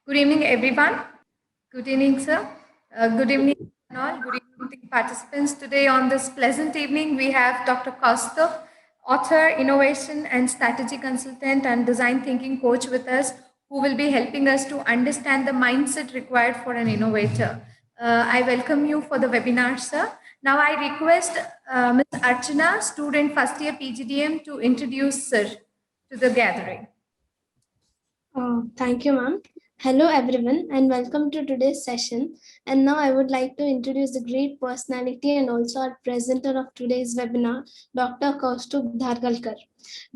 Good evening, everyone. Good evening, sir. Good evening, all. Good evening, participants. Today, on this pleasant evening, we have Dr. Kaustubh, author, innovation and strategy consultant, and design thinking coach with us, who will be helping us to understand the mindset required for an innovator. I welcome you for the webinar, sir. Now, I request Ms. Archana, student first year PGDM, to introduce sir to the gathering. Thank you, ma'am. Hello, everyone, and welcome to today's session. And now I would like to introduce the great personality and also our presenter of today's webinar, Dr. Kaustubh Dhargalkar.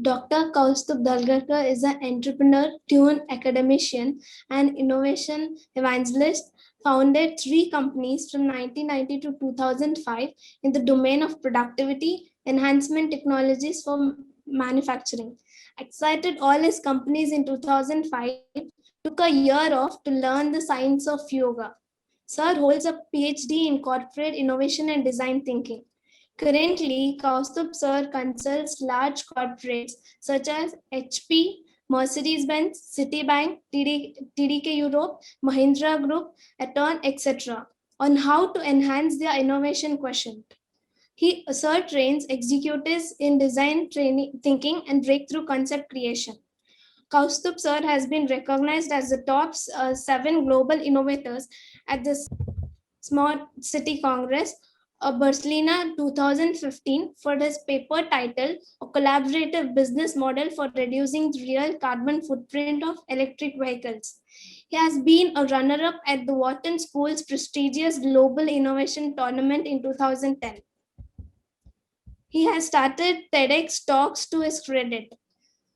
Dr. Kaustubh Dhargalkar is an entrepreneur, turned academician, and innovation evangelist. Founded 3 companies from 1990 to 2005 in the domain of productivity enhancement technologies for manufacturing. Excited all his companies in 2005, took a year off to learn the science of yoga. Sir holds a PhD in corporate innovation and design thinking. Currently, Kaustubh Sir consults large corporates such as HP, Mercedes-Benz, Citibank, TDK Europe, Mahindra Group, Aton, etc. on how to enhance their innovation quotient. Sir trains executives in design thinking and breakthrough concept creation. Kaustubh Sir has been recognized as the top 7 global innovators at the Smart City Congress, Barcelona 2015 for his paper titled A Collaborative Business Model for Reducing the Real Carbon Footprint of Electric Vehicles. He has been a runner-up at the Wharton School's prestigious Global Innovation Tournament in 2010. He has started TEDx talks to his credit.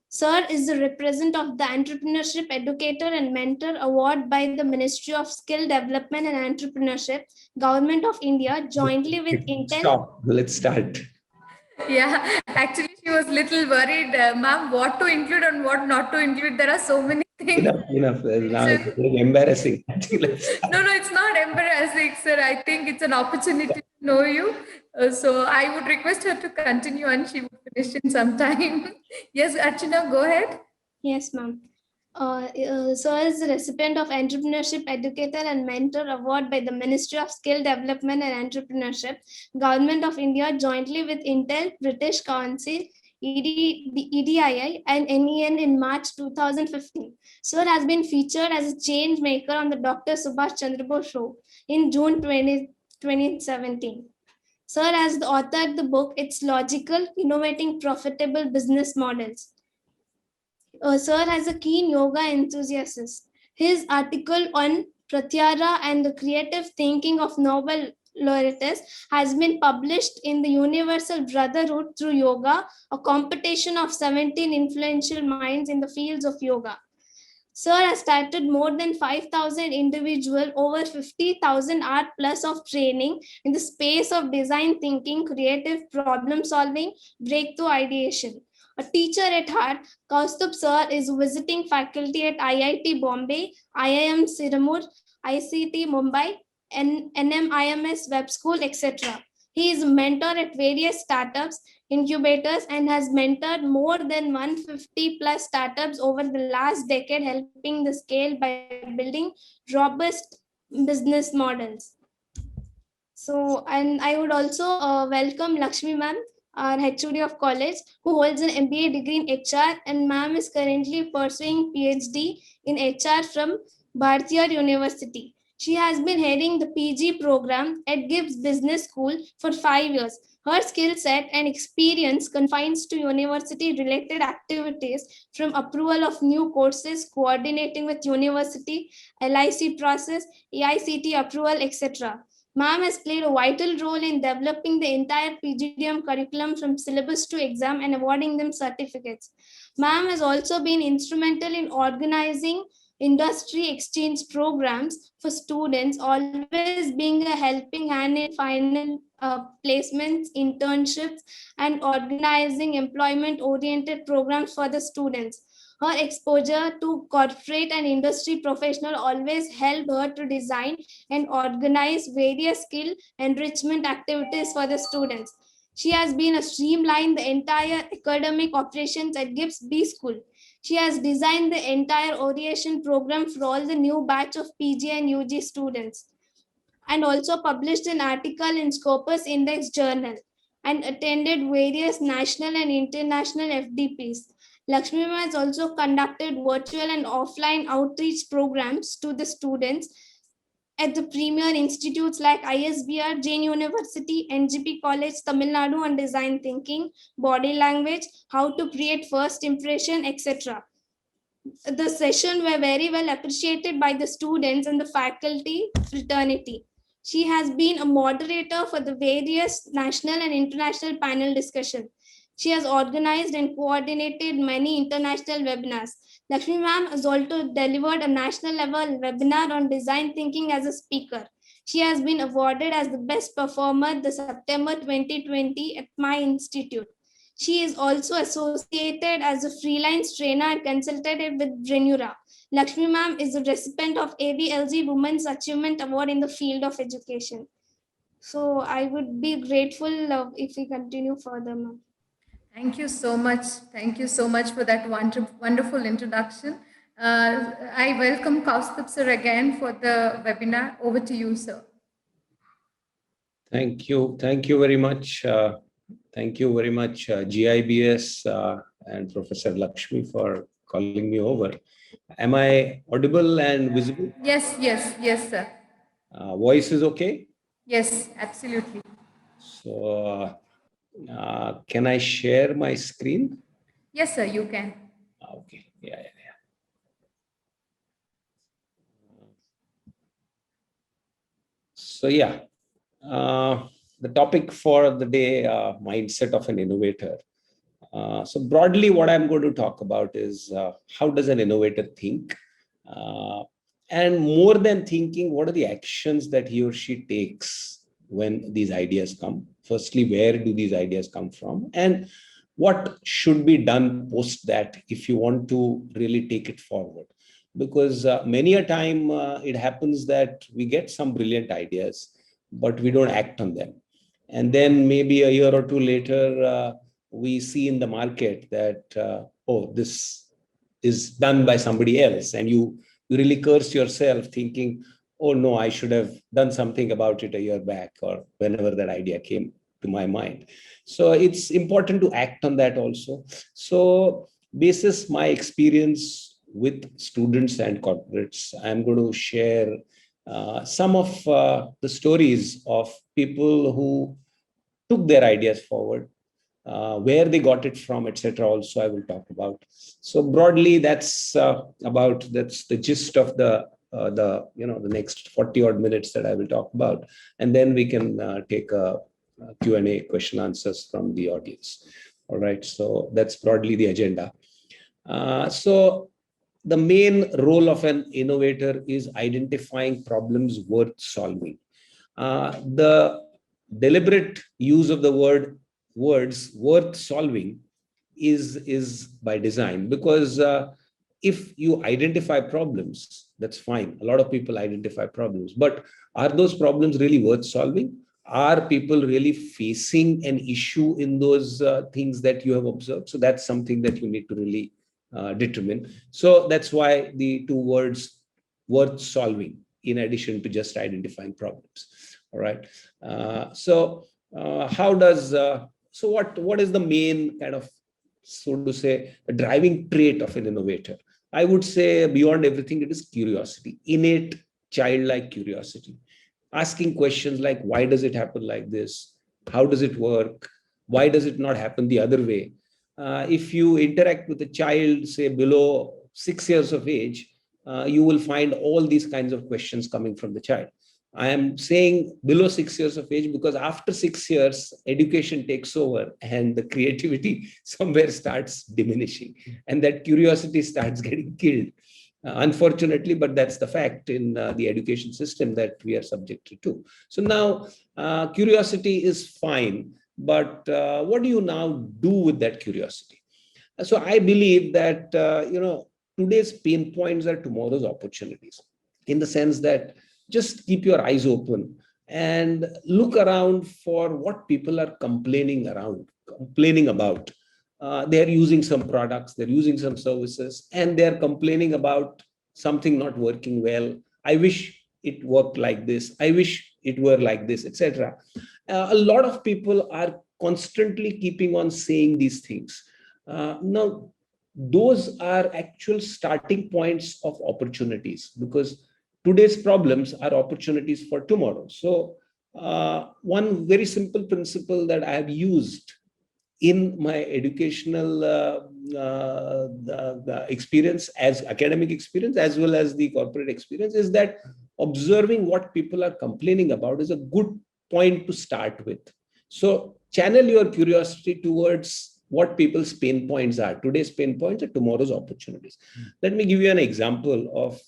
Sir is the recipient of the Entrepreneurship Educator and Mentor Award by the Ministry of Skill Development and Entrepreneurship, Government of India, jointly with Intel. Stop. Let's start. Yeah, actually, she was little worried, ma'am, what to include and what not to include. There are so many things. Enough. Now it's very embarrassing. No, it's not embarrassing, sir. I think it's an opportunity to know you. So I would request her to continue and she would finish in some time. Yes, Archana, go ahead. Yes, ma'am. Sir is the recipient of Entrepreneurship Educator and Mentor Award by the Ministry of Skill Development and Entrepreneurship, Government of India, jointly with Intel, British Council, EDII, and NEN in March 2015. Sir has been featured as a change maker on the Dr. Subhash Chandra Bose show in June 2017. Sir has authored the book It's Logical, Innovating Profitable Business Models. Sir has a keen yoga enthusiast. His article on Pratyahara and the creative thinking of Nobel laureates has been published in the Universal Brotherhood Through Yoga, a competition of 17 influential minds in the fields of yoga. Sir has started more than 5,000 individual, over 50,000 hours plus of training in the space of design thinking, creative problem solving, breakthrough ideation. A teacher at heart, Kaustubh Sir is visiting faculty at IIT Bombay, IIM Sirmur, ICT Mumbai, NMIMS Web School, etc. He is a mentor at various startups, incubators, and has mentored more than 150 plus startups over the last decade, helping the scale by building robust business models. So, and I would also welcome Lakshmi ma'am, our HOD of college, who holds an MBA degree in HR, and ma'am is currently pursuing PhD in HR from Bharatiya University. She has been heading the PG program at GIBS Business School for 5 years. Her skill set and experience confines to university-related activities from approval of new courses, coordinating with university, LIC process, AICT approval, etc. Ma'am has played a vital role in developing the entire PGDM curriculum from syllabus to exam and awarding them certificates. Ma'am has also been instrumental in organizing industry exchange programs for students, always being a helping hand in final placements, internships, and organizing employment-oriented programs for the students. Her exposure to corporate and industry professionals always helped her to design and organize various skill enrichment activities for the students. She has been a streamline the entire academic operations at GIBS B School. She has designed the entire orientation program for all the new batch of PG and UG students, and also published an article in Scopus Index Journal and attended various national and international FDPs. Lakshmi Ma'am has also conducted virtual and offline outreach programs to the students at the premier institutes like ISBR, Jain University, NGP College, Tamil Nadu on design thinking, body language, how to create first impression, etc. The sessions were very well appreciated by the students and the faculty fraternity. She has been a moderator for the various national and international panel discussion. She has organized and coordinated many international webinars. Lakshmi Ma'am has also delivered a national level webinar on design thinking as a speaker. She has been awarded as the best performer the September 2020 at my institute. She is also associated as a freelance trainer and consultant with Renura. Lakshmi Ma'am is a recipient of AVLG Women's Achievement Award in the field of education. So I would be grateful if we continue further, ma'am. Thank you so much. Thank you so much for that wonderful introduction. I welcome Kaustubh sir again for the webinar. Over to you, sir. Thank you. Thank you very much. Thank you very much, GIBS and Professor Lakshmi for calling me over. Am I audible and visible? Yes, yes, yes, sir. Voice is okay? Yes, absolutely. So, can I share my screen? Yes, sir, you can. Okay. Yeah. So, yeah. The topic for the day, mindset of an innovator. So broadly, what I'm going to talk about is how does an innovator think? And more than thinking, what are the actions that he or she takes when these ideas come? Firstly, where do these ideas come from? And what should be done post that if you want to really take it forward? Because many a time it happens that we get some brilliant ideas, but we don't act on them. And then maybe a year or two later, we see in the market that, oh, this is done by somebody else. And you really curse yourself thinking, oh, no, I should have done something about it a year back or whenever that idea came to my mind. So it's important to act on that also. So basis my experience with students and corporates, I'm going to share some of the stories of people who took their ideas forward, where they got it from, etc. Also, I will talk about. So broadly, that's the gist of the next 40 odd minutes that I will talk about, and then we can take a Q&A, question answers from the audience. All right. So that's broadly the agenda. So the main role of an innovator is identifying problems worth solving. The deliberate use of the words worth solving is by design, because if you identify problems, that's fine. A lot of people identify problems, but are those problems really worth solving? Are people really facing an issue in those things that you have observed? So that's something that you need to really determine. So that's why the two words worth solving, in addition to just identifying problems. All right. So what is the main kind of, so to say, a driving trait of an innovator? I would say beyond everything, it is curiosity, innate childlike curiosity, asking questions like, why does it happen like this? How does it work? Why does it not happen the other way? If you interact with a child, say below 6 years of age, you will find all these kinds of questions coming from the child. I am saying below 6 years of age because after 6 years, education takes over and the creativity somewhere starts diminishing, and that curiosity starts getting killed. Unfortunately, but that's the fact in the education system that we are subjected to. So now curiosity is fine, but what do you now do with that curiosity? So I believe that, today's pain points are tomorrow's opportunities, in the sense that just keep your eyes open and look around for what people are complaining about. they're using some products, they're using some services, and they're complaining about something not working well. I wish it worked like this. I wish it were like this, etc. A lot of people are constantly keeping on saying these things. Now, those are actual starting points of opportunities, because today's problems are opportunities for tomorrow. So, one very simple principle that I have used in my educational the experience, as academic experience as well as the corporate experience, is that observing what people are complaining about is a good point to start with. So channel your curiosity towards what people's pain points are, today's pain points or tomorrow's opportunities. Let me give you an example of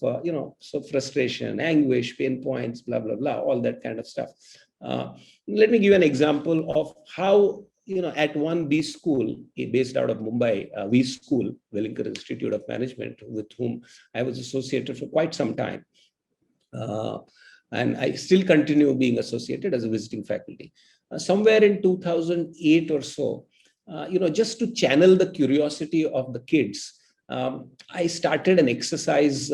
so frustration, anguish, pain points, blah blah blah, all that kind of stuff. Let me give you an example of how, at one B school based out of Mumbai, V School, Wellington Institute of Management, with whom I was associated for quite some time. And I still continue being associated as a visiting faculty. Somewhere in 2008 or so, just to channel the curiosity of the kids, I started an exercise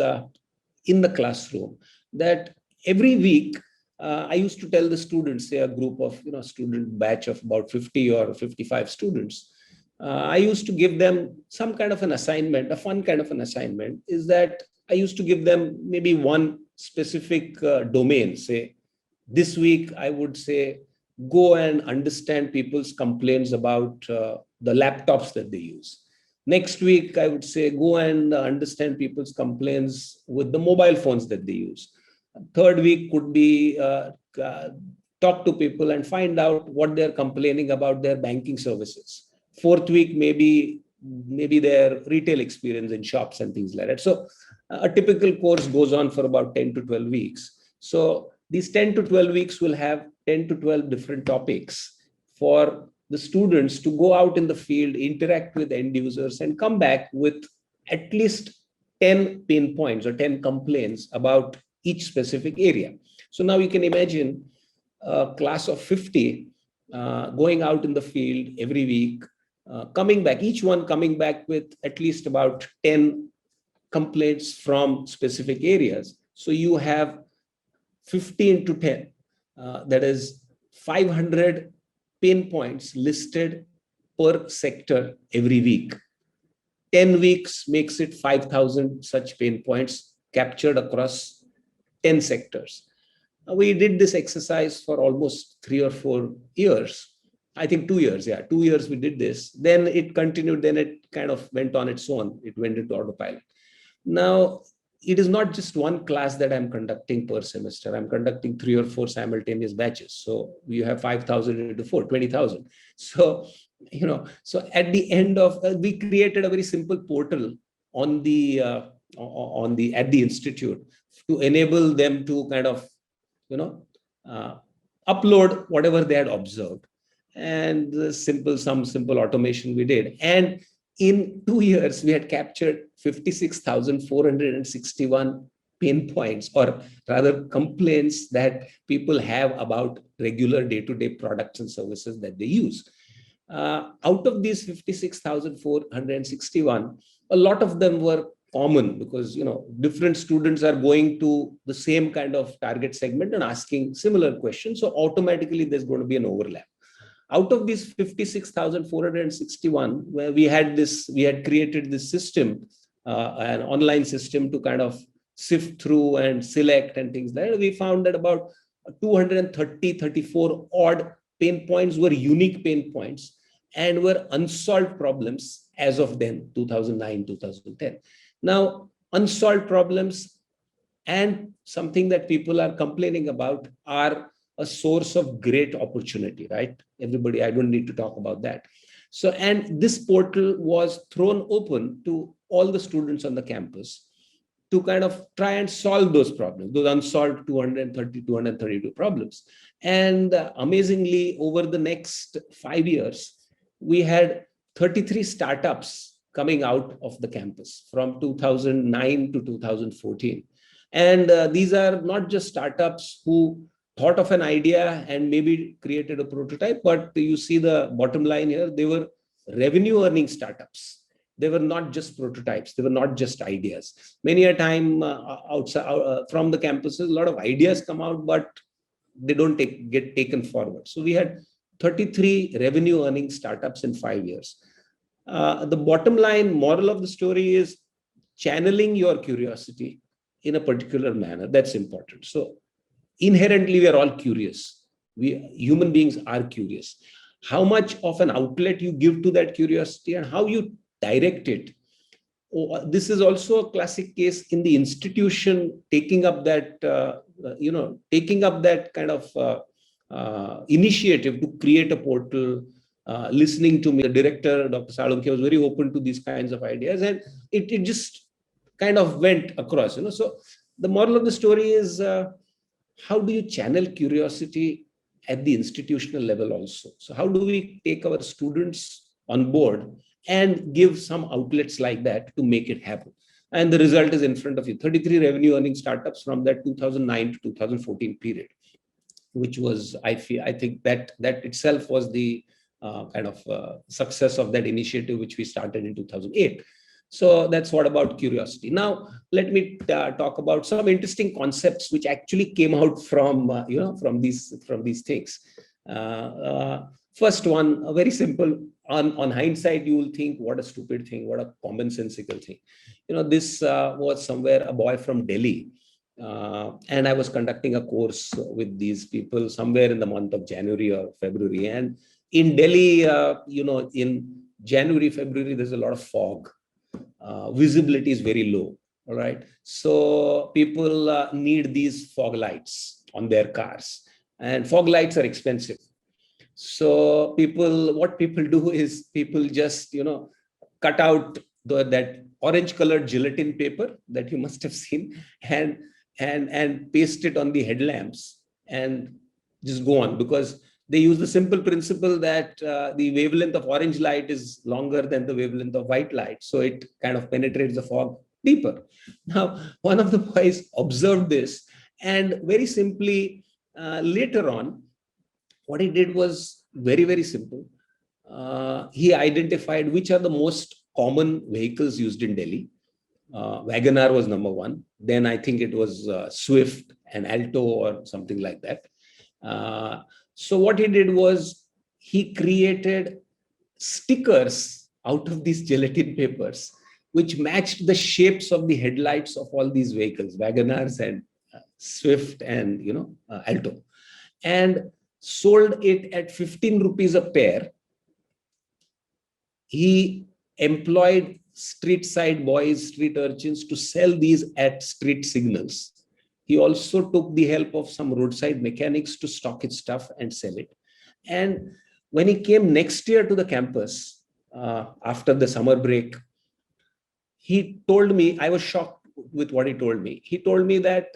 in the classroom that every week, I used to tell the students, say a group of, student batch of about 50 or 55 students, I used to give them some kind of an assignment, a fun kind of an assignment, is that I used to give them maybe one specific domain. Say, this week, I would say, go and understand people's complaints about the laptops that they use. Next week, I would say, go and understand people's complaints with the mobile phones that they use. Third week could be talk to people and find out what they're complaining about their banking services. Fourth week, maybe their retail experience in shops and things like that. So a typical course goes on for about 10 to 12 weeks. So these 10 to 12 weeks will have 10 to 12 different topics for the students to go out in the field, interact with end users, and come back with at least 10 pain points or 10 complaints about each specific area. So now you can imagine a class of 50 going out in the field every week, coming back, each one coming back with at least about 10 complaints from specific areas. So you have 15 to 10, that is 500 pain points listed per sector every week. 10 weeks makes it 5,000 such pain points captured across 10 sectors. We did this exercise for almost 3 or 4 years. I think 2 years, 2 years we did this. Then it continued, then it kind of went on its own. It went into autopilot. Now, it is not just one class that I'm conducting per semester. I'm conducting 3 or 4 simultaneous batches. So you have 5,000 into 4, 20,000. So, so at the end of, we created a very simple portal on the at the institute to enable them to kind of, upload whatever they had observed, and some simple automation we did. And in 2 years, we had captured 56,461 pain points, or rather complaints that people have about regular day-to-day products and services that they use. Out of these 56,461, a lot of them were common, because different students are going to the same kind of target segment and asking similar questions. So automatically there's going to be an overlap. Out of these 56,461, where we had created this system, an online system to kind of sift through and select and things like that, we found that about 34 odd pain points were unique pain points and were unsolved problems as of then, 2009, 2010. Now, unsolved problems and something that people are complaining about are a source of great opportunity, right? Everybody, I don't need to talk about that. So, and this portal was thrown open to all the students on the campus to kind of try and solve those problems, those unsolved 232 problems. And amazingly, over the next 5 years, we had 33 startups coming out of the campus from 2009 to 2014. And these are not just startups who thought of an idea and maybe created a prototype, but you see the bottom line here, they were revenue earning startups. They were not just prototypes. They were not just ideas. Many a time outside from the campuses, a lot of ideas come out, but they don't get taken forward. So we had 33 revenue earning startups in 5 years. The bottom line moral of the story is channeling your curiosity in a particular manner. That's important. So inherently, we are all curious. We human beings are curious. How much of an outlet you give to that curiosity and how you direct it. This is also a classic case in the institution taking up that kind of initiative to create a portal. Listening to me, the director, Dr. Salunke, was very open to these kinds of ideas, and it just kind of went across. So the moral of the story is, how do you channel curiosity at the institutional level also? So how do we take our students on board and give some outlets like that to make it happen? And the result is in front of you. 33 revenue earning startups from that 2009 to 2014 period, which was, I think that itself was the kind of success of that initiative, which we started in 2008. So that's what about curiosity. Now, let me talk about some interesting concepts which actually came out from from these things. First one, very simple. On hindsight, you will think, what a stupid thing, what a commonsensical thing. This was somewhere a boy from Delhi, and I was conducting a course with these people somewhere in the month of January or February. And in Delhi, in January, February, there's a lot of fog. Visibility is very low. All right. So people need these fog lights on their cars, and fog lights are expensive. So what people do is people just, cut out that orange colored gelatin paper that you must have seen and paste it on the headlamps and just go on, because they use the simple principle that the wavelength of orange light is longer than the wavelength of white light. So it kind of penetrates the fog deeper. Now, one of the boys observed this, and very simply later on, what he did was very, very simple. He identified which are the most common vehicles used in Delhi. Wagoner was number one. Then I think it was Swift and Alto or something like that. So what he did was he created stickers out of these gelatin papers, which matched the shapes of the headlights of all these vehicles, Wagoners and Swift and Alto, and sold it at 15 rupees a pair. He employed street side boys, street urchins to sell these at street signals. He also took the help of some roadside mechanics to stock his stuff and sell it. And when he came next year to the campus, after the summer break, he told me, I was shocked with what he told me. He told me that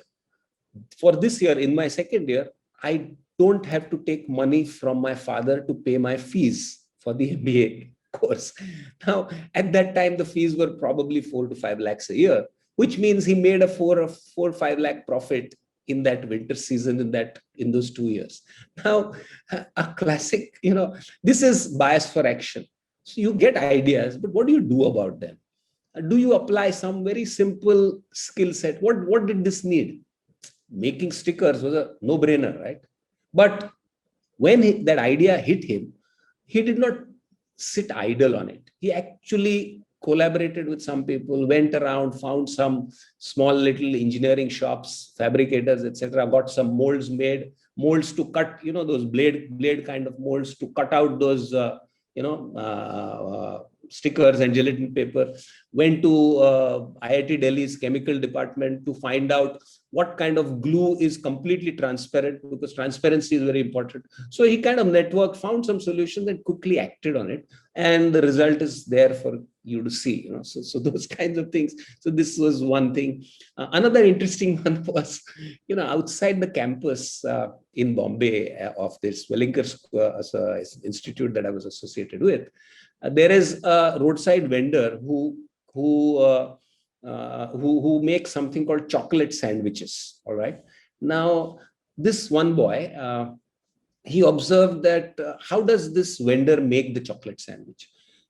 for this year, in my second year, I don't have to take money from my father to pay my fees for the MBA course. Now, at that time, the fees were probably 4 to 5 lakhs a year, which means he made a 4 or 5 lakh profit in that winter season in those 2 years. Now, a classic, this is bias for action. So you get ideas, but what do you do about them? Do you apply some very simple skill set? What did this need? Making stickers was a no-brainer, right? But when that idea hit him, he did not sit idle on it. He actually collaborated with some people, went around, found some small little engineering shops, fabricators, etc., got some molds made, molds to cut, those blade kind of molds to cut out those, stickers and gelatin paper, went to IIT Delhi's chemical department to find out what kind of glue is completely transparent, because transparency is very important. So he kind of networked, found some solutions and quickly acted on it. And the result is there for you to see, so those kinds of things. So this was one thing. Another interesting one was, outside the campus in Bombay of this Wellinger Institute that I was associated with, there is a roadside vendor who makes something called chocolate sandwiches. All right. Now, this one boy, he observed that how does this vendor make the chocolate sandwich?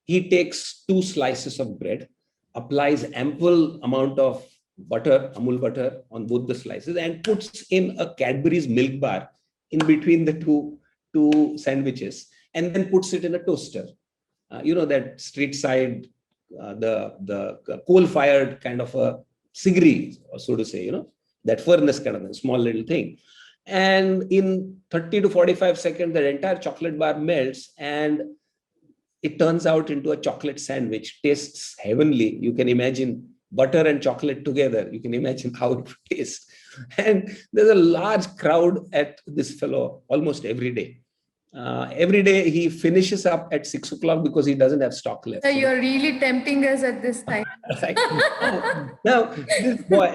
He takes 2 slices of bread, applies ample amount of butter, Amul butter, on both the slices, and puts in a Cadbury's milk bar in between the two sandwiches, and then puts it in a toaster. That street side, the coal-fired kind of a sigri, so to say, that furnace kind of a small little thing. And in 30 to 45 seconds, the entire chocolate bar melts, and it turns out into a chocolate sandwich. Tastes heavenly. You can imagine butter and chocolate together. You can imagine how it tastes. And there's a large crowd at this fellow almost every day. Every day he finishes up at 6 o'clock because he doesn't have stock left. So you're really tempting us at this time. Right. Now, this boy,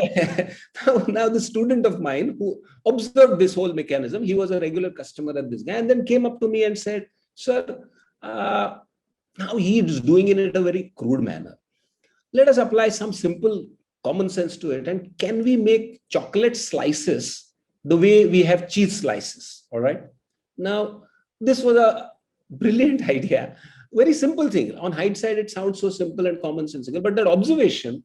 now the student of mine who observed this whole mechanism, he was a regular customer at this guy, and then came up to me and said, "Sir, now he is doing it in a very crude manner. Let us apply some simple common sense to it. And can we make chocolate slices the way we have cheese slices?" All right. Now, this was a brilliant idea. Very simple thing. On hindsight, it sounds so simple and commonsensical, but that observation,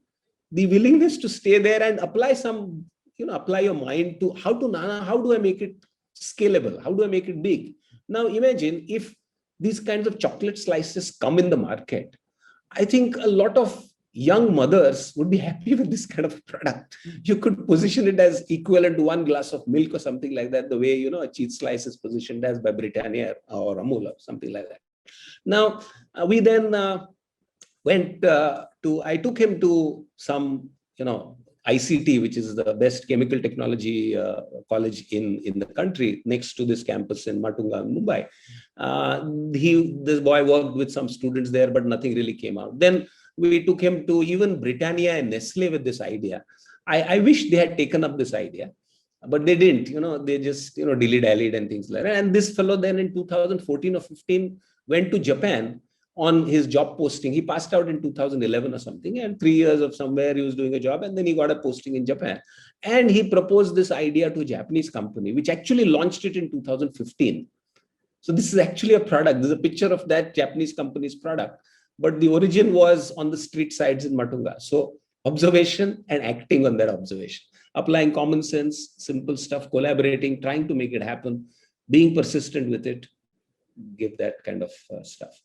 the willingness to stay there and apply some, apply your mind to how do I make it scalable? How do I make it big? Now, imagine if these kinds of chocolate slices come in the market. I think a lot of young mothers would be happy with this kind of a product. You could position it as equivalent to 1 glass of milk or something like that, the way, a cheese slice is positioned as by Britannia or Amul or something like that. Now, we then I took him to some, ICT, which is the best chemical technology college in the country, next to this campus in Matunga, Mumbai. This boy worked with some students there, but nothing really came out. Then we took him to even Britannia and Nestle with this idea. I wish they had taken up this idea, but they didn't. They just dilly-dallied and things like that. And this fellow then in 2014 or 15 went to Japan on his job posting. He passed out in 2011 or something, and 3 years of somewhere he was doing a job, and then he got a posting in Japan. And he proposed this idea to a Japanese company, which actually launched it in 2015. So this is actually a product. There's a picture of that Japanese company's product, but the origin was on the street sides in Matunga. So observation and acting on that observation, applying common sense, simple stuff, collaborating, trying to make it happen, being persistent with it, give that kind of stuff.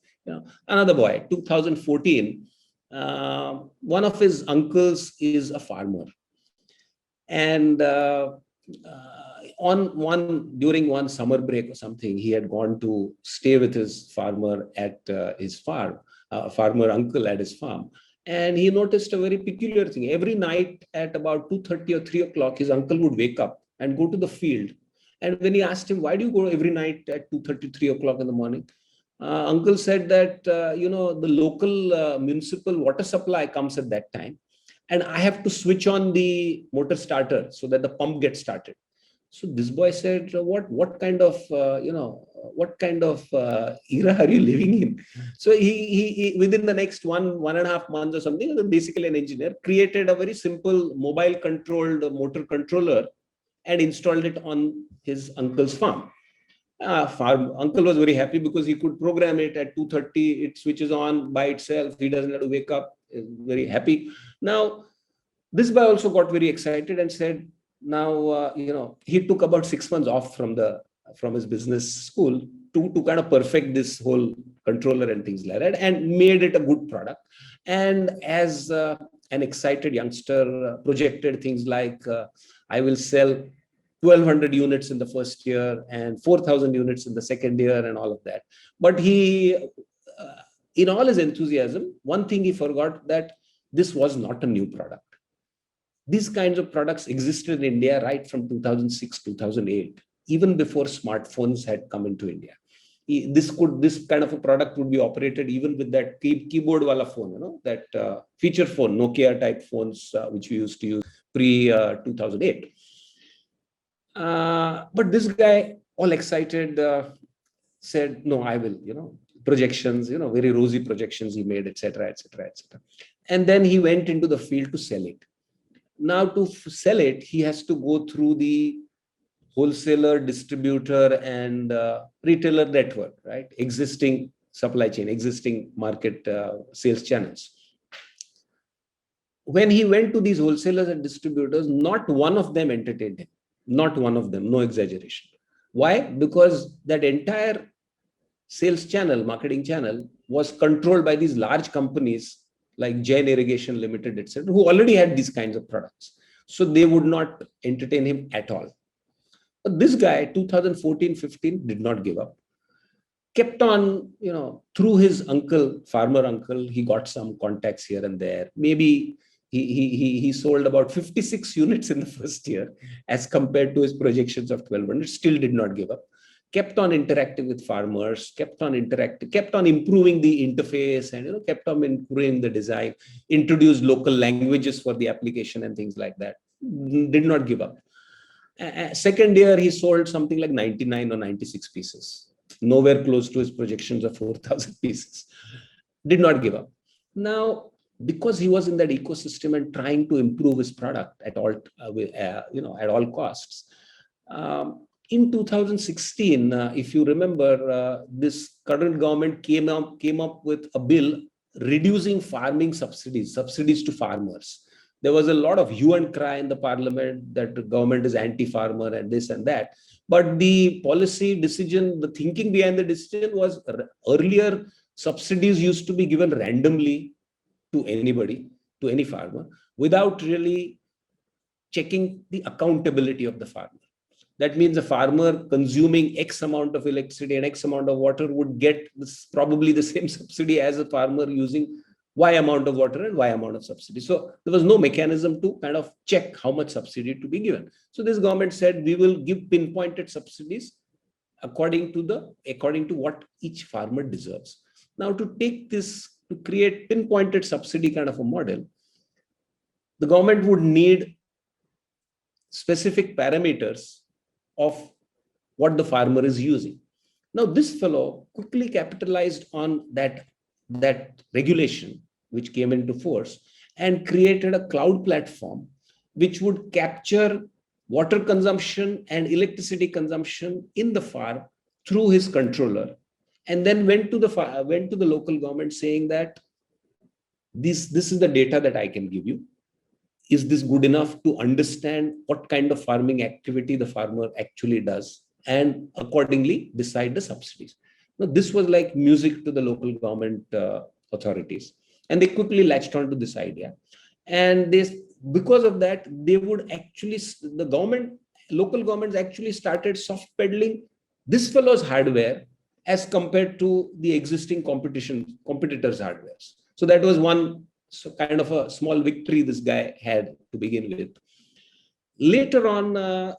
Another boy, 2014, one of his uncles is a farmer, and during one summer break or something, he had gone to stay with his farmer at his farm, farmer uncle at his farm. And he noticed a very peculiar thing. Every night at about 2:30 or 3 o'clock, his uncle would wake up and go to the field. And when he asked him, "Why do you go every night at 2:30, 3 o'clock in the morning?" Uncle said that, the local municipal water supply comes at that time, and I have to switch on the motor starter so that the pump gets started. So this boy said, what kind of era are you living in? So he within the next 1.5 months or something, basically an engineer, created a very simple mobile controlled motor controller and installed it on his uncle's farm. Uncle was very happy because he could program it at 2:30. It switches on by itself. He doesn't have to wake up. Very happy. Now, this guy also got very excited and said, now, he took about 6 months off from his business school to kind of perfect this whole controller and things like that, and made it a good product. And as an excited youngster, projected things like, I will sell 1,200 units in the first year and 4,000 units in the second year and all of that. But he, in all his enthusiasm, one thing he forgot, that this was not a new product. These kinds of products existed in India right from 2006, 2008, even before smartphones had come into India. This kind of a product would be operated even with that keyboard wala phone, that feature phone, Nokia type phones, which we used to use pre 2008. But this guy, all excited, said, "No, I will." Projections, very rosy projections he made, etc., etc., etc. And then he went into the field to sell it. Now, to sell it, he has to go through the wholesaler, distributor, and retailer network, right? Existing supply chain, existing market sales channels. When he went to these wholesalers and distributors, not one of them entertained him. Not one of them, no exaggeration. Why? Because that entire sales channel, marketing channel, was controlled by these large companies like Jain Irrigation Limited, etc., who already had these kinds of products. So they would not entertain him at all. But this guy, 2014-15, did not give up. Kept on, through his uncle, farmer uncle, he got some contacts here and there. Maybe he sold about 56 units in the first year as compared to his projections of 1,200. Still did not give up. Kept on interacting with farmers, kept on improving the interface, and kept on improving the design, introduced local languages for the application and things like that. Did not give up. Second year, he sold something like 99 or 96 pieces, nowhere close to his projections of 4,000 pieces. Did not give up. Now, because he was in that ecosystem and trying to improve his product at all, at all costs. In 2016, if you remember, this current government came up with a bill reducing farming subsidies to farmers. There was a lot of hue and cry in the parliament that the government is anti-farmer and this and that. But the policy decision, the thinking behind the decision was, earlier subsidies used to be given randomly to anybody, to any farmer, without really checking the accountability of the farmer. That means a farmer consuming X amount of electricity and X amount of water would get probably the same subsidy as a farmer using Y amount of water and Y amount of subsidy. So there was no mechanism to kind of check how much subsidy to be given. So this government said, we will give pinpointed subsidies according to what each farmer deserves. Now, to create pinpointed subsidy kind of a model, the government would need specific parameters of what the farmer is using. Now, this fellow quickly capitalized on that regulation which came into force and created a cloud platform which would capture water consumption and electricity consumption in the farm through his controller, and then went to the local government saying that this is the data that I can give you. Is this good enough to understand what kind of farming activity the farmer actually does, and accordingly decide the subsidies? Now, this was like music to the local government authorities, and they quickly latched on to this idea. And because of that, local governments actually started soft peddling this fellow's hardware as compared to the existing competitors' hardwares. So that was one kind of a small victory this guy had to begin with. Later on,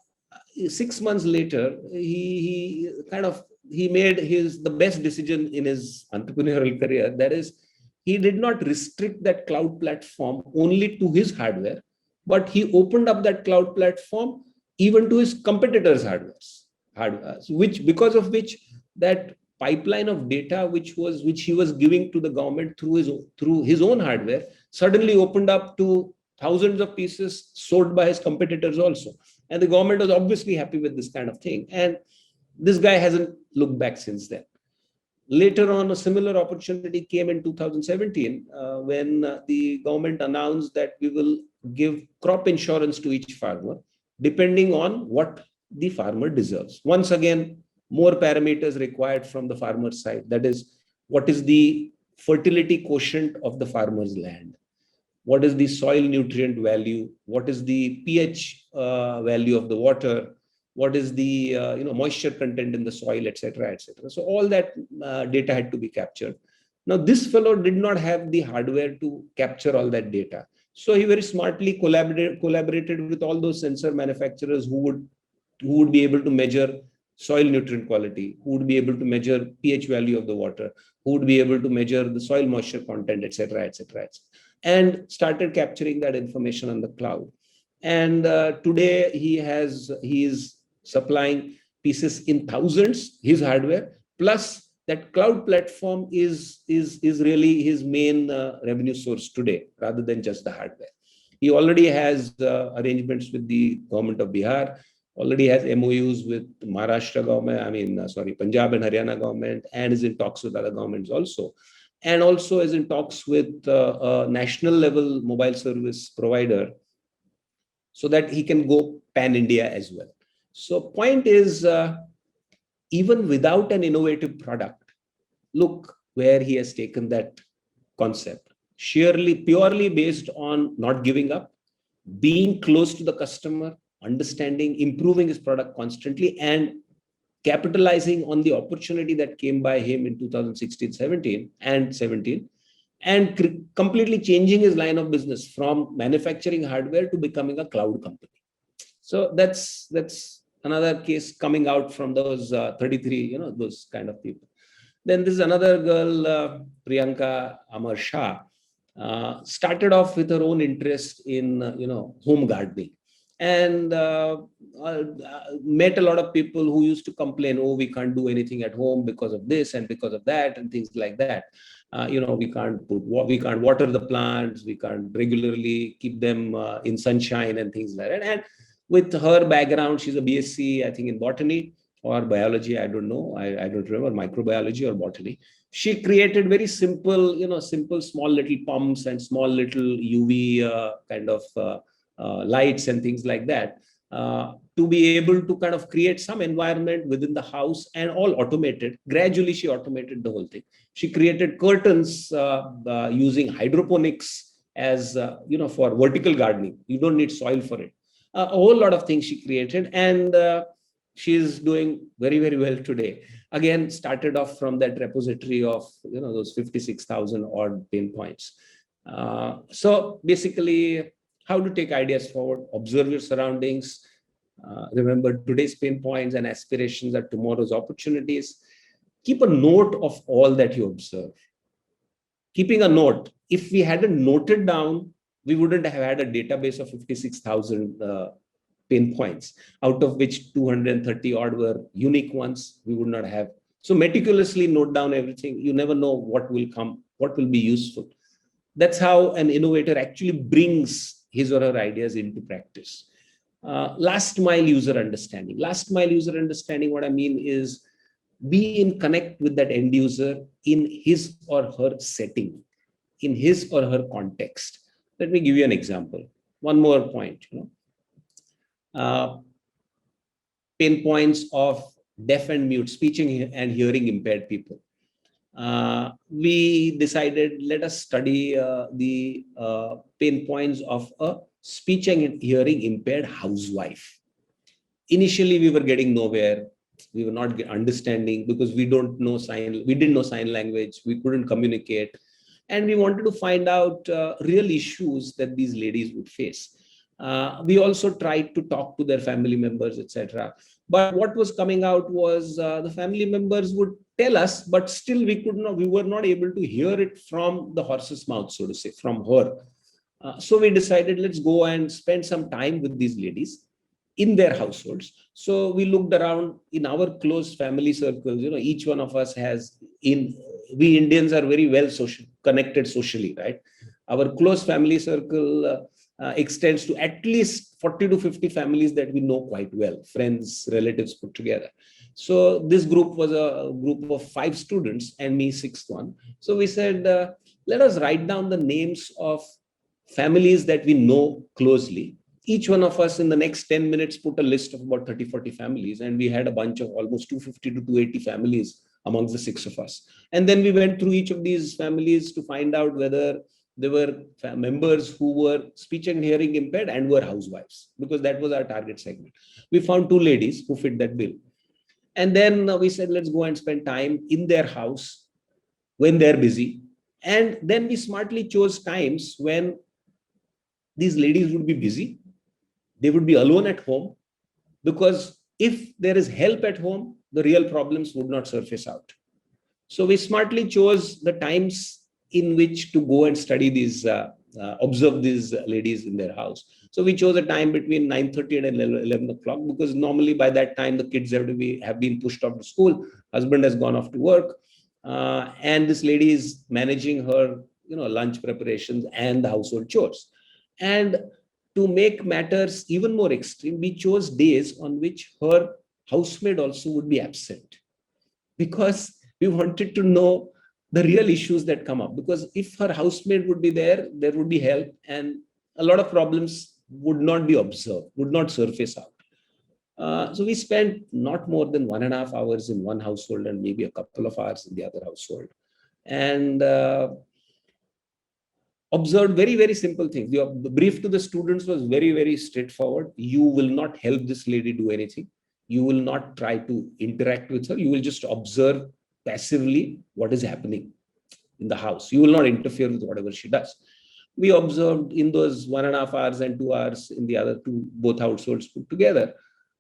6 months later, he made the best decision in his entrepreneurial career. That is, he did not restrict that cloud platform only to his hardware, but he opened up that cloud platform even to his competitors' hardware, because of which that pipeline of data which he was giving to the government through his own hardware suddenly opened up to thousands of pieces sold by his competitors also. And the government was obviously happy with this kind of thing. And this guy hasn't looked back since then. Later on, a similar opportunity came in 2017 when the government announced that we will give crop insurance to each farmer depending on what the farmer deserves. Once again, more parameters required from the farmer's side. That is, what is the fertility quotient of the farmer's land? What is the soil nutrient value? What is the pH value of the water? What is the moisture content in the soil, etc., etc. So all that data had to be captured. Now, this fellow did not have the hardware to capture all that data. So he very smartly collaborated with all those sensor manufacturers who would be able to measure soil nutrient quality, who would be able to measure pH value of the water, who would be able to measure the soil moisture content, etc., etc., and started capturing that information on the cloud. And today he is supplying pieces in thousands, his hardware, plus that cloud platform is really his main revenue source today, rather than just the hardware. He already has arrangements with the government of Bihar. already has MOUs with Maharashtra government, Punjab and Haryana government, and is in talks with other governments also. And also is in talks with a national level mobile service provider so that he can go pan-India as well. So point is, even without an innovative product, look where he has taken that concept, purely based on not giving up, being close to the customer, understanding, improving his product constantly, and capitalizing on the opportunity that came by him in 2016, 17 and 17, and completely changing his line of business from manufacturing hardware to becoming a cloud company. So that's another case coming out from those 33, those kind of people. Then there's another girl, Priyanka Amar Shah, started off with her own interest in, home gardening, and met a lot of people who used to complain, oh, we can't do anything at home because of this and because of that and things like that. We can't water the plants, we can't regularly keep them in sunshine and things like that. And with her background, she's a BSc, I think, in botany or biology, I don't know, I don't remember, microbiology or botany. She created very simple, small little pumps and small little UV kind of lights and things like that, to be able to kind of create some environment within the house, and all automated. Gradually, she automated the whole thing. She created curtains using hydroponics as, for vertical gardening. You don't need soil for it. A whole lot of things she created, and she's doing very, very well today. Again, started off from that repository of, those 56,000 odd pain points. So basically, how to take ideas forward: observe your surroundings. Remember, today's pain points and aspirations are tomorrow's opportunities. Keep a note of all that you observe. Keeping a note, if we hadn't noted down, we wouldn't have had a database of 56,000 pain points, out of which 230 odd were unique ones. We would not have. So meticulously note down everything. You never know what will come, what will be useful. That's how an innovator actually brings his or her ideas into practice. Last mile user understanding. Last mile user understanding, what I mean is, be in connect with that end user in his or her setting, in his or her context. Let me give you an example. One more point. Pain points of deaf and mute, speech and hearing impaired people. We decided, let us study the pain points of a speech and hearing impaired housewife. Initially, we were getting nowhere. We were not understanding because we didn't know sign language. We couldn't communicate. And we wanted to find out real issues that these ladies would face. We also tried to talk to their family members, etc. But what was coming out was the family members would tell us, but still we were not able to hear it from the horse's mouth, so to say, from her. So we decided, let's go and spend some time with these ladies in their households. So we looked around in our close family circles. Each one of us we Indians are very well connected socially, right? Our close family circle extends to at least 40 to 50 families that we know quite well, friends, relatives put together. So this group was a group of 5 students and me, 6th one. So we said, let us write down the names of families that we know closely. Each one of us in the next 10 minutes put a list of about 30, 40 families, and we had a bunch of almost 250 to 280 families amongst the 6 of us. And then we went through each of these families to find out whether there were members who were speech and hearing impaired and were housewives, because that was our target segment. We found 2 ladies who fit that bill. And then we said, let's go and spend time in their house when they're busy. And then we smartly chose times when these ladies would be busy. They would be alone at home, because if there is help at home, the real problems would not surface out. So we smartly chose the times in which to go and study these, observe these ladies in their house. So we chose a time between 9:30 and 11 o'clock, because normally by that time the kids have been pushed off to school, husband has gone off to work, and this lady is managing her lunch preparations and the household chores. And To make matters even more extreme, we chose days on which her housemaid also would be absent, because we wanted to know the real issues that come up. Because if her housemaid would be there, there would be help, and a lot of problems would not be observed, would not surface out. So we spent not more than 1.5 hours in one household and maybe a couple of hours in the other household, and observed very, very simple things. The brief to the students was very, very straightforward. You will not help this lady do anything. You will not try to interact with her. You will just observe passively what is happening in the house. You will not interfere with whatever she does. We observed in those 1.5 hours and 2 hours in the other two, both households put together.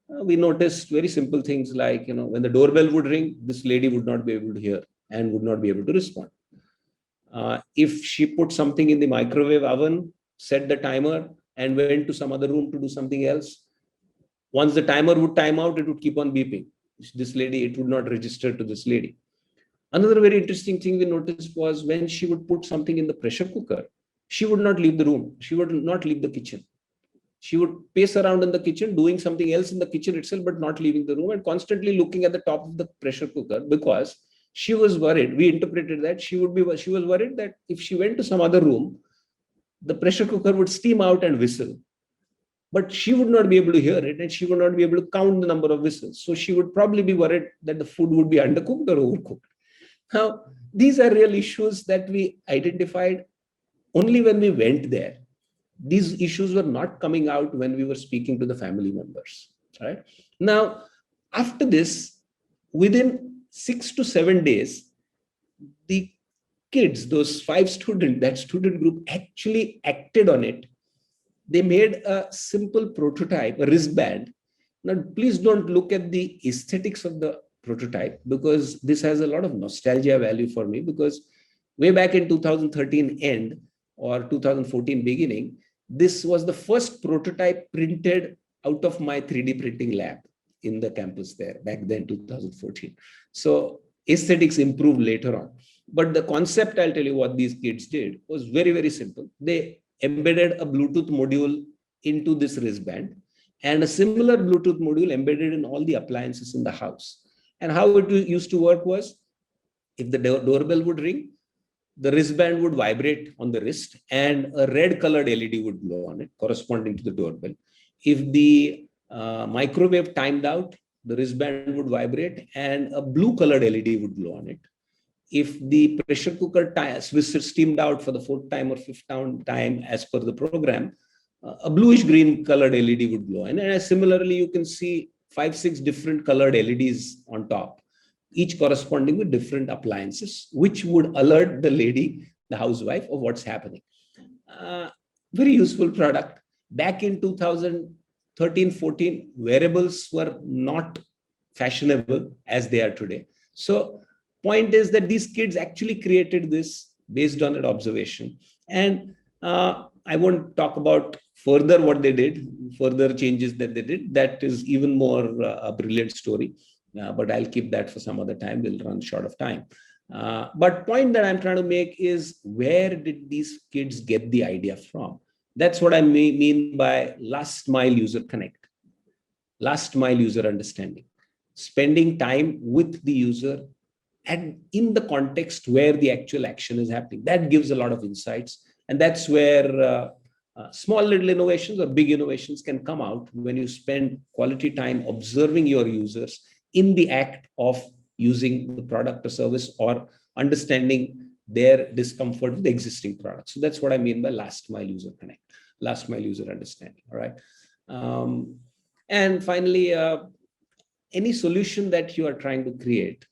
We noticed very simple things like, when the doorbell would ring, this lady would not be able to hear and would not be able to respond. If she put something in the microwave oven, set the timer, and went to some other room to do something else, once the timer would time out, it would keep on beeping. This lady, it would not register to this lady. Another very interesting thing we noticed was when she would put something in the pressure cooker, she would not leave the room. She would not leave the kitchen. She would pace around in the kitchen, doing something else in the kitchen itself, but not leaving the room, and constantly looking at the top of the pressure cooker, because she was worried. We interpreted that she was worried that if she went to some other room, the pressure cooker would steam out and whistle, but she would not be able to hear it, and she would not be able to count the number of whistles. So she would probably be worried that the food would be undercooked or overcooked. Now, these are real issues that we identified only when we went there. These issues were not coming out when we were speaking to the family members. Right? Now, after this, within 6 to 7 days, the kids, those 5 students, that student group actually acted on it. They made a simple prototype, a wristband. Now, please don't look at the aesthetics of the prototype, because this has a lot of nostalgia value for me, because way back in 2013 end or 2014 beginning, this was the first prototype printed out of my 3D printing lab in the campus there back then, 2014. So aesthetics improved later on. But the concept, I'll tell you what these kids did, was very, very simple. They embedded a Bluetooth module into this wristband, and a similar Bluetooth module embedded in all the appliances in the house. And how it used to work was, if the doorbell would ring, the wristband would vibrate on the wrist, and a red colored LED would glow on it, corresponding to the doorbell. If the microwave timed out, the wristband would vibrate and a blue colored LED would glow on it. If the pressure cooker steamed out for the 4th time or 5th time as per the program, a bluish green colored LED would glow. And similarly, you can see 5-6 different colored LEDs on top, each corresponding with different appliances, which would alert the lady, the housewife, of what's happening. Very useful product. Back in 2013-14, wearables were not fashionable as they are today. So point is that these kids actually created this based on an observation. And I won't talk about further what they did, further changes that they did. That is even more a brilliant story. But I'll keep that for some other time. We'll run short of time. But point that I'm trying to make is, where did these kids get the idea from? That's what I mean by last mile user connect, last mile user understanding, spending time with the user and in the context where the actual action is happening. That gives a lot of insights. And that's where small little innovations or big innovations can come out, when you spend quality time observing your users in the act of using the product or service, or understanding their discomfort with the existing product. So that's what I mean by last mile user connect, last mile user understanding. All right. And finally, any solution that you are trying to create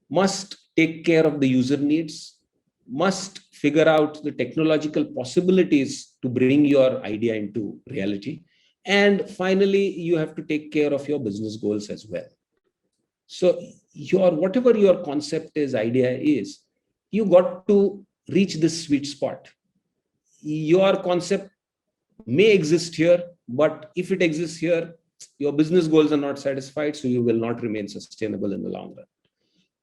must take care of the user needs, must figure out the technological possibilities to bring your idea into reality. And finally, you have to take care of your business goals as well. So whatever your concept is, idea is, you got to reach this sweet spot. Your concept may exist here, but if it exists here, your business goals are not satisfied, so you will not remain sustainable in the long run.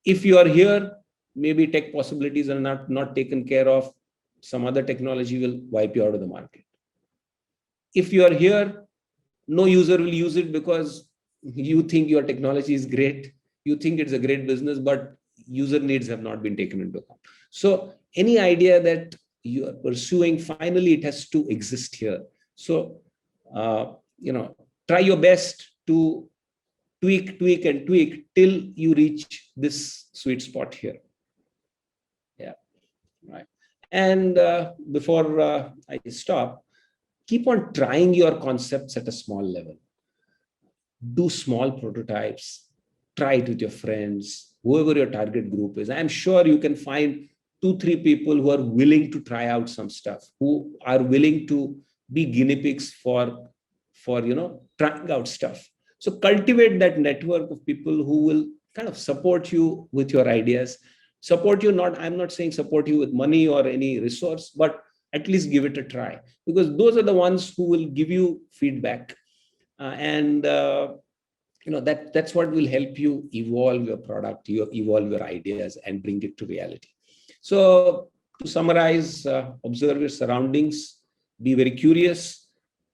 If you are here, maybe tech possibilities are not taken care of, some other technology will wipe you out of the market. if you are here, no user will use it because you think your technology is great, you think it's a great business, but user needs have not been taken into account. So any idea that you are pursuing, finally it has to exist here. So try your best to tweak and tweak till you reach this sweet spot here. Yeah, right. And before I stop, keep on trying your concepts at a small level. Do small prototypes, try it with your friends, whoever your target group is. I'm sure you can find 2-3 people who are willing to try out some stuff, who are willing to be guinea pigs for trying out stuff. So cultivate that network of people who will kind of support you with your ideas. Support you, I'm not saying support you with money or any resource, but at least give it a try, because those are the ones who will give you feedback. That's what will help you evolve your product, evolve your ideas, and bring it to reality. So to summarize, observe your surroundings, be very curious,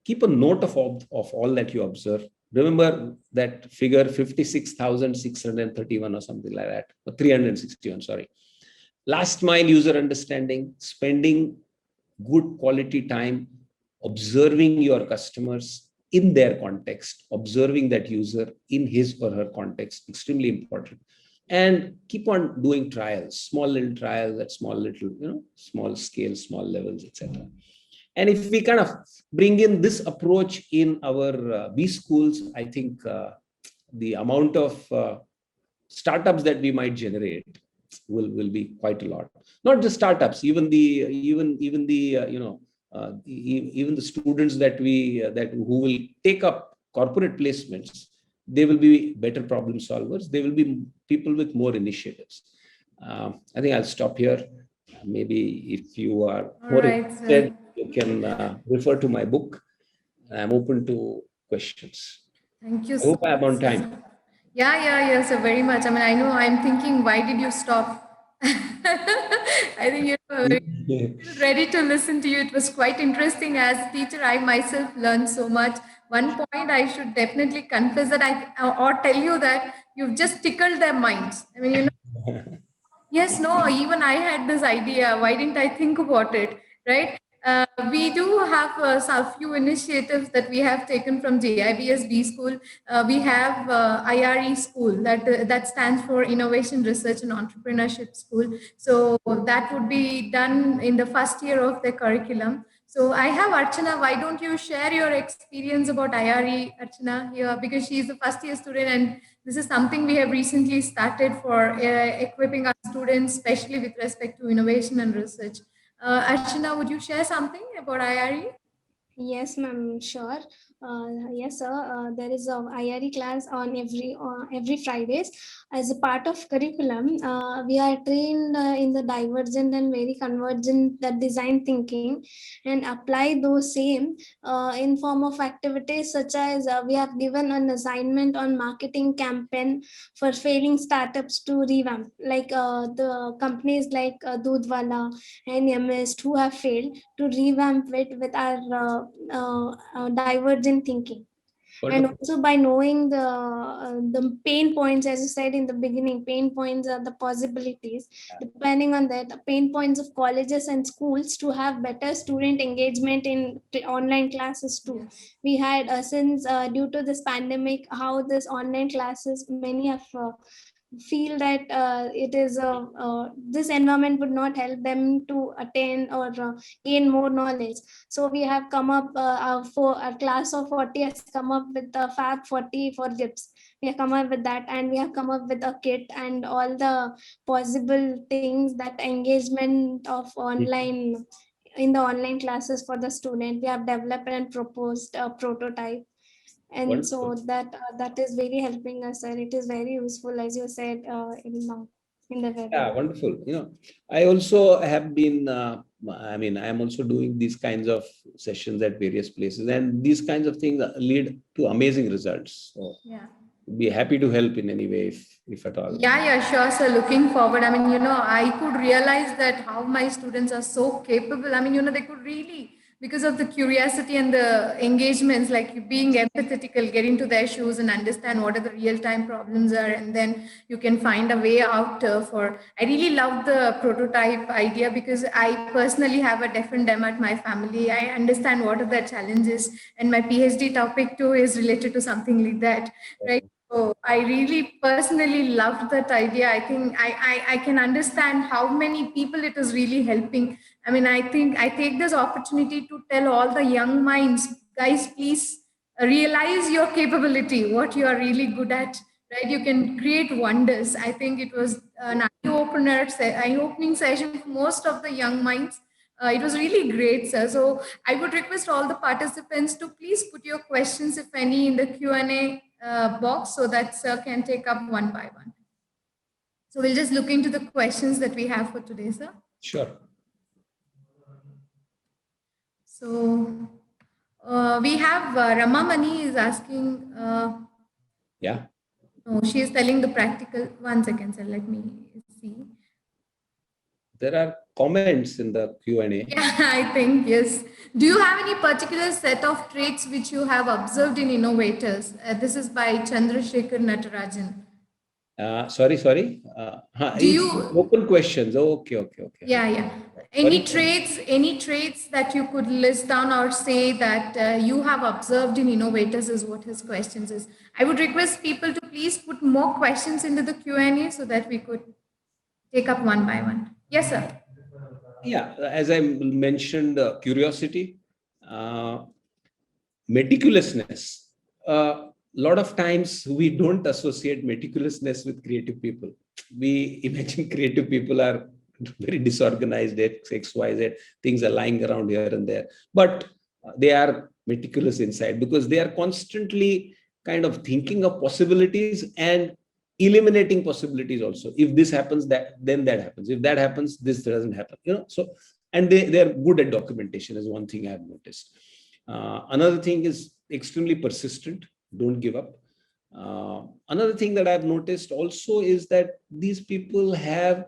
keep a note of all that you observe. Remember that figure 56,631 or something like that, or 361, sorry. Last mile user understanding, spending good quality time observing your customers in their context, observing that user in his or her context, extremely important. And keep on doing trials, small little trials at small scale, small levels, etc. And if we kind of bring in this approach in our B schools, I think the amount of startups that we might generate will be quite a lot. Not just startups, even the students that who will take up corporate placements, they will be better problem solvers. They will be people with more initiatives. I think I'll stop here. Maybe if you are more interested, you can refer to my book. I'm open to questions. Thank you I so hope I'm on much. time. Yeah, so very much. I mean, I know I'm thinking, why did you stop? I think we're ready to listen to you. It was quite interesting. As a teacher, I myself learned so much. One point I should definitely confess that or tell you that you've just tickled their minds. I mean, yes, no, even I had this idea. Why didn't I think about it? Right? We do have a few initiatives that we have taken from GIBS B School. We have IRE School, that stands for Innovation, Research and Entrepreneurship School. So that would be done in the first year of the curriculum. So I have Archana. Why don't you share your experience about IRE, Archana, here? Because she is a first year student, and this is something we have recently started for equipping our students, especially with respect to innovation and research. Archana, would you share something about IRE? Yes, ma'am, sure. Yes, sir. There is a IRE class on every Fridays. As a part of curriculum, we are trained in the divergent and very convergent design thinking, and apply those same in form of activities such as we have given an assignment on marketing campaign for failing startups to revamp, like the companies like Dudwala and MS who have failed, to revamp it with our divergent thinking. And Wonderful. also by knowing the pain points, as you said in the beginning, pain points are the possibilities. Depending on that, the pain points of colleges and schools to have better student engagement in online classes too. Yes. We had since due to this pandemic, how this online classes, many have feel that it is this environment would not help them to attain or gain more knowledge. So we have come up for a class of 40 has come up with the Fab 40 for GIBS. We have come up with that, and we have come up with a kit and all the possible things that engagement of online in the online classes for the student. We have developed and proposed a prototype, and so Wonderful. that is very helping us, and it is very useful, as you said, in the Yeah, webinar. wonderful. I also have been, I am also doing these kinds of sessions at various places, and these kinds of things lead to amazing results. So Yeah. be happy to help in any way if at all. Yeah, sure. So looking forward, I could realize that how my students are so capable. They could really because of the curiosity and the engagements, like being empathetical, get into their shoes and understand what are the real time problems are, and then you can find a way out for. I really love the prototype idea because I personally have a deaf and dumb at my family. I understand what are the challenges, and my PhD topic too is related to something like that, right? So I really personally loved that idea. I think I can understand how many people it is really helping. I mean, I think I take this opportunity to tell all the young minds, guys, please realize your capability, what you are really good at, right? You can create wonders. I think it was an eye-opening session for most of the young minds. It was really great, sir. So I would request all the participants to please put your questions, if any, in the Q&A box so that sir can take up one by one. So we'll just look into the questions that we have for today, sir. Sure. So we have Ramamani is asking. Yeah. No, she is telling the practical. 1 second, sir. Let me see. There are comments in the Q&A. Yeah, I think, yes. Do you have any particular set of traits which you have observed in innovators? This is by Chandrasekhar Natarajan. Sorry. Do It's you, open questions. Oh, okay. yeah. Sorry. Any traits that you could list down or say that you have observed in innovators is what his questions is. I would request people to please put more questions into the Q&A so that we could take up one by one. Yes, sir. Yeah, as I mentioned, curiosity, meticulousness. A lot of times we don't associate meticulousness with creative people. We imagine creative people are very disorganized, X, Y, Z, things are lying around here and there. But they are meticulous inside because they are constantly kind of thinking of possibilities and eliminating possibilities also. If this happens, then that happens. If that happens, this doesn't happen. So, and they are good at documentation is one thing I've noticed. Another thing is extremely persistent. Don't give up. Another thing that I've noticed also is that these people have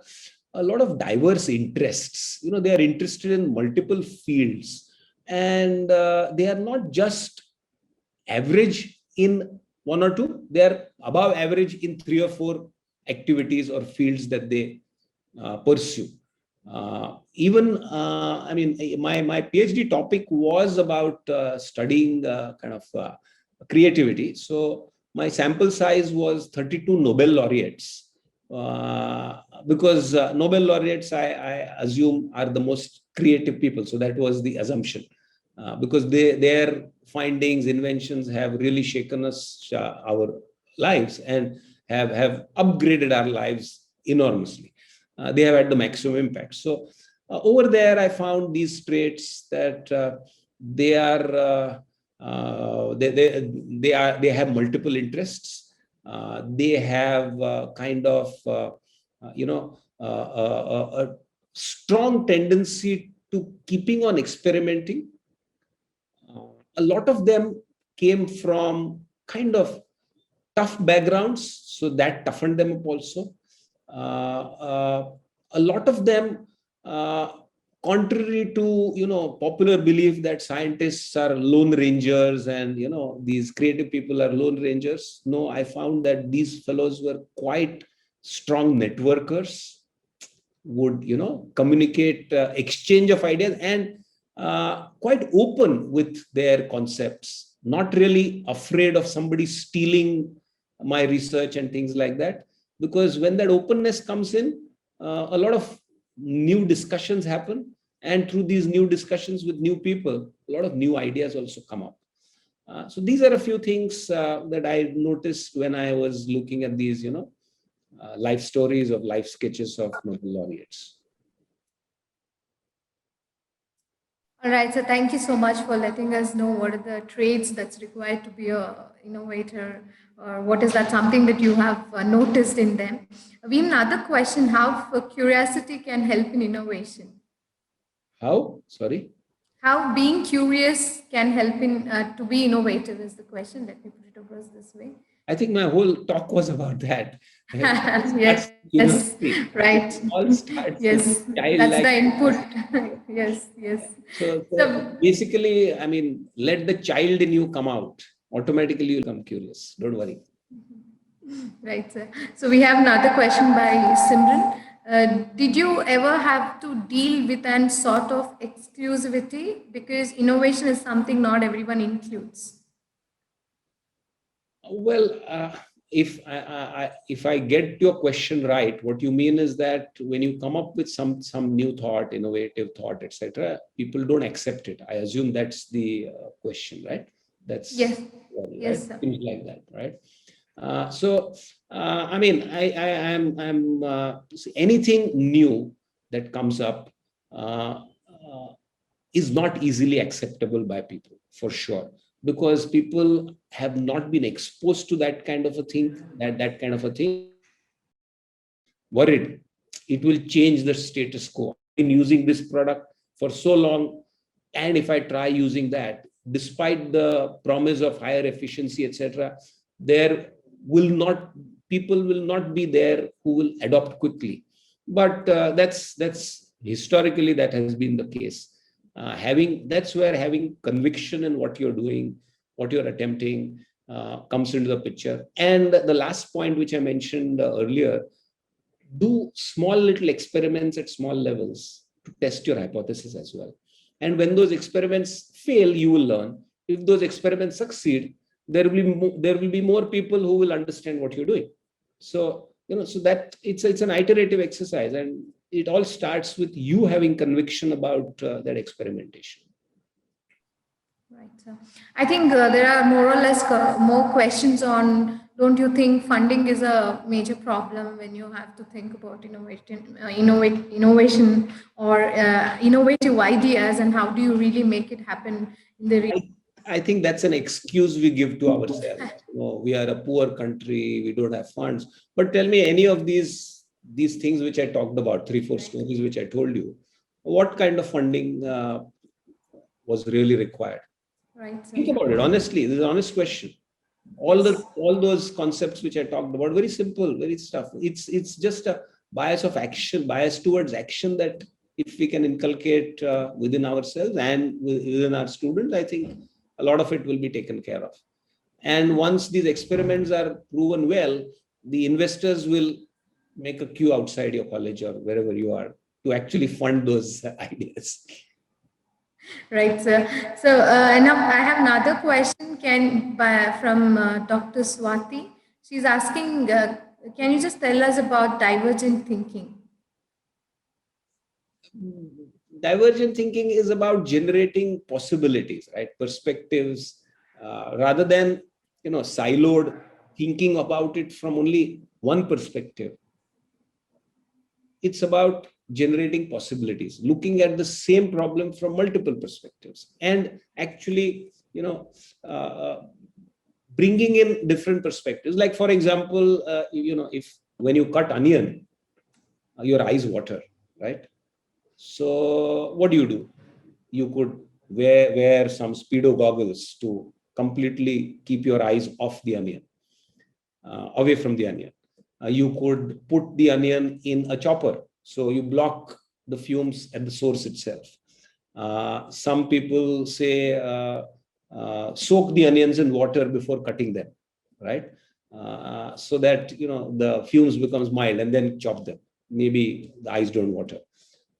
a lot of diverse interests. They are interested in multiple fields, and they are not just average in one or two. They are above average in 3 or 4 activities or fields that they pursue. I mean, my PhD topic was about studying kind of creativity. So my sample size was 32 Nobel laureates, because Nobel laureates, I assume, are the most creative people. So that was the assumption, because their findings, inventions have really shaken us, our lives, and have upgraded our lives enormously. They have had the maximum impact. So over there, I found these traits that they have multiple interests. They have kind of a strong tendency to keeping on experimenting. A lot of them came from kind of tough backgrounds, so that toughened them up also. A lot of them, contrary to popular belief that scientists are lone rangers and these creative people are lone rangers. No, I found that these fellows were quite strong networkers, would communicate, exchange of ideas, and quite open with their concepts, not really afraid of somebody stealing my research and things like that. Because when that openness comes in, a lot of new discussions happen, and through these new discussions with new people, a lot of new ideas also come up. So these are a few things that I noticed when I was looking at these life stories of life sketches of Nobel laureates. All right, so thank you so much for letting us know what are the traits that's required to be a innovator, or what is that something that you have noticed in them. We have another question: how curiosity can help in innovation? How? Sorry. How being curious can help in to be innovative is the question. Let me put it across this way. I think my whole talk was about that. Yes, That's curiosity. right. It all starts Yes, with that's the childlike input. curiosity. Yes, yes. So So, basically, I mean, let the child in you come out. Automatically, you'll become curious. Don't worry. right, sir. So we have another question by Simran. Did you ever have to deal with an sort of exclusivity? Because innovation is something not everyone includes. Well, if I get your question right, what you mean is that when you come up with some new thought, innovative thought, etc., people don't accept it. I assume that's the question, right? That's Yes, right. yes, sir. Things like that, right? I mean, see, anything new that comes up is not easily acceptable by people, for sure, because people have not been exposed to that kind of a thing, that kind of a thing. Worried it will change the status quo. I've been using this product for so long, and if I try using that, despite the promise of higher efficiency, etc., there will not people will not be there who will adopt quickly. But that's historically that has been the case. Having That's where having conviction in what you're doing, what you're attempting, comes into the picture. And the last point which I mentioned earlier, do small little experiments at small levels to test your hypothesis as well. And when those experiments fail, you will learn. If those experiments succeed, there will be more people who will understand what you're doing. So so that it's an iterative exercise, and it all starts with you having conviction about that experimentation. Right. I think there are more or less more questions on, don't you think funding is a major problem when you have to think about innovation or innovative ideas, and how do you really make it happen in the real? I think that's an excuse we give to ourselves. We are a poor country, we don't have funds. But tell me, any of these things which I talked about, 3, 4 stories which I told you, what kind of funding was really required? Right. Think about it honestly. This is an honest question. All those concepts which I talked about, very simple, very stuff. It's just a bias towards action, that if we can inculcate within ourselves and within our students, I think a lot of it will be taken care of. And once these experiments are proven well, the investors will make a queue outside your college or wherever you are to actually fund those ideas. Right, sir. So now I have another question from Dr. Swati. She's asking, can you just tell us about divergent thinking? Divergent thinking is about generating possibilities, right? Perspectives, rather than siloed thinking about it from only one perspective. It's about generating possibilities, looking at the same problem from multiple perspectives, and actually bringing in different perspectives. Like, for example, if when you cut onion, your eyes water, right? So what do? You could wear some speedo goggles to completely keep your eyes off the onion, away from the onion. You could put the onion in a chopper, so you block the fumes at the source itself. Some people say soak the onions in water before cutting them, right? So that the fumes becomes mild, and then chop them. Maybe the eyes don't water.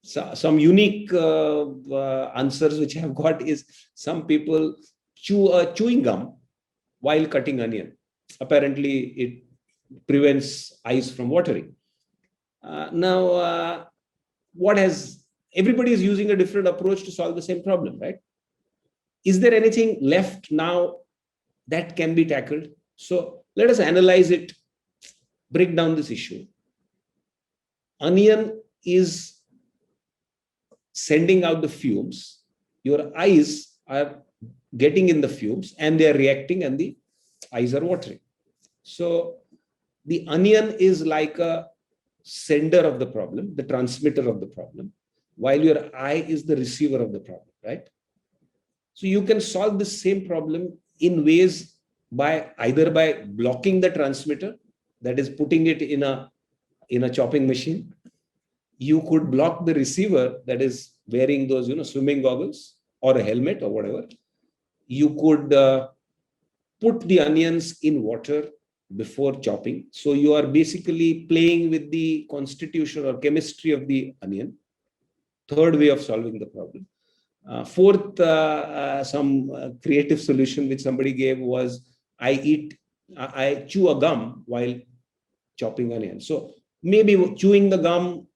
So, some unique answers which I have got is, some people chewing gum while cutting onion. Apparently, it prevents eyes from watering. Now, everybody is using a different approach to solve the same problem, right? Is there anything left now that can be tackled? So let us analyze it, break down this issue. Onion is sending out the fumes. Your eyes are getting in the fumes, and they are reacting, and the eyes are watering. So the onion is like a sender of the problem, the transmitter of the problem, while your eye is the receiver of the problem, right? So you can solve the same problem in ways by either by blocking the transmitter, that is putting it in a chopping machine. You could block the receiver, that is wearing those swimming goggles or a helmet or whatever. You could put the onions in water before chopping. So you are basically playing with the constitution or chemistry of the onion. Third way of solving the problem. Fourth, some creative solution which somebody gave was I chew a gum while chopping onion. So maybe chewing the gum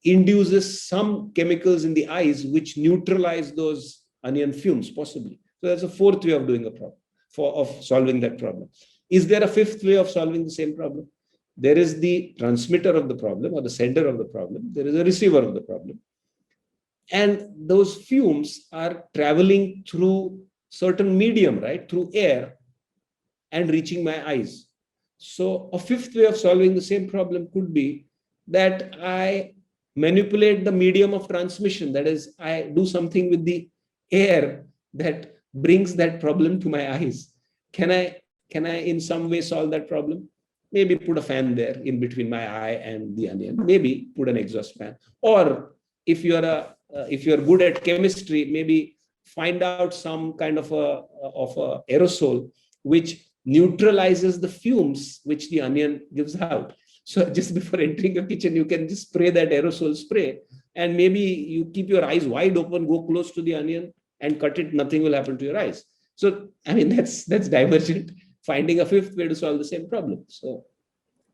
induces some chemicals in the eyes which neutralize those onion fumes, possibly. So that's a fourth way of doing a problem, of solving that problem. Is there a fifth way of solving the same problem? There is the transmitter of the problem or the sender of the problem. There is a receiver of the problem. And those fumes are traveling through certain medium, right? Through air and reaching my eyes. So a fifth way of solving the same problem could be that I manipulate the medium of transmission. That is, I do something with the air that brings that problem to my eyes. Can I in some way solve that problem? Maybe put a fan there in between my eye and the onion. Maybe put an exhaust fan. Or if you're good at chemistry, maybe find out some kind of a aerosol which neutralizes the fumes which the onion gives out. So just before entering your kitchen, you can just spray that aerosol spray, and maybe you keep your eyes wide open, go close to the onion and cut it. Nothing will happen to your eyes. So I mean, that's divergent. Finding a fifth way to solve the same problem. So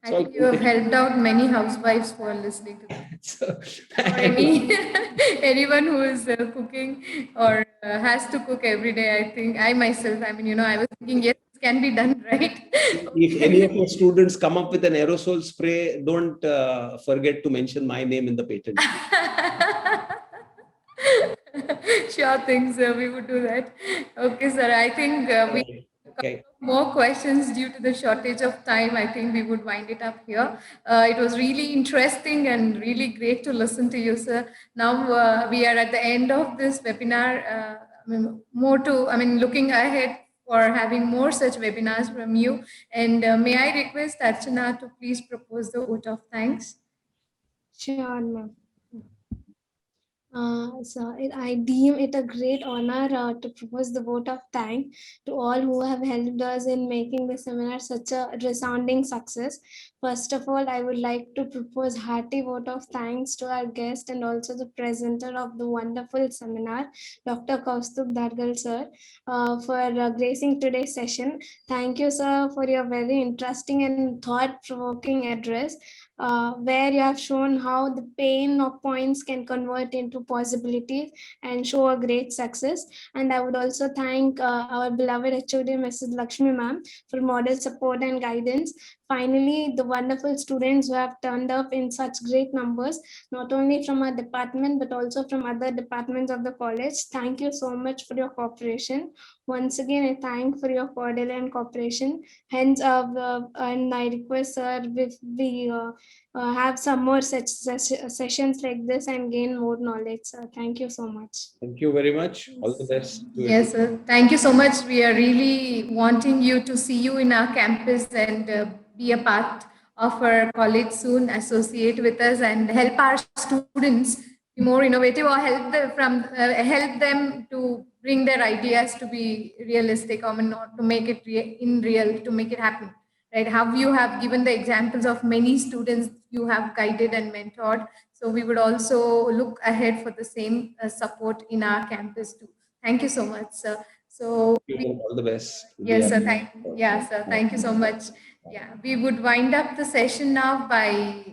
I think you have helped out many housewives who are listening to this. Or anyone who is cooking or has to cook every day. I think I myself, I was thinking, yes, it can be done, right? If any of your students come up with an aerosol spray, don't forget to mention my name in the patent. Sure thing, sir. We would do that. Okay, sir. I think we Okay. more questions due to the shortage of time. I think we would wind it up here. It was really interesting and really great to listen to you, sir. Now we are at the end of this webinar. Looking ahead for having more such webinars from you. And may I request Archana to please propose the vote of thanks? Sure, ma'am. I deem it a great honor to propose the vote of thanks to all who have helped us in making this seminar such a resounding success. First of all, I would like to propose hearty vote of thanks to our guest and also the presenter of the wonderful seminar, Dr. Kaustubh Dhargalkar, sir, for gracing today's session. Thank you, sir, for your very interesting and thought-provoking address. Where you have shown how the pain of points can convert into possibilities and show a great success. And I would also thank our beloved HOD, Mrs. Lakshmi ma'am, for model support and guidance. Finally, the wonderful students who have turned up in such great numbers, not only from our department, but also from other departments of the college. Thank you so much for your cooperation. Once again, I thank for your cordial and cooperation. Hence, and I request, sir, if we have some more such sessions like this and gain more knowledge. Sir. Thank you so much. Thank you very much. All the best. Yes, sir. Thank you so much. We are really wanting you to see you in our campus and be a part of our college soon, associate with us and help our students be more innovative or help them to bring their ideas to be realistic or not to make it real, to make it happen. Right? How you have given the examples of many students you have guided and mentored. So we would also look ahead for the same support in our campus too. Thank you so much, sir. So all the best. Yes, sir. Sir. Thank you so much. Yeah, we would wind up the session now by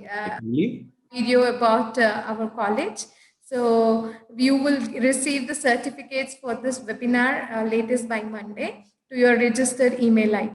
video about our college. So you will receive the certificates for this webinar latest by Monday to your registered email ID.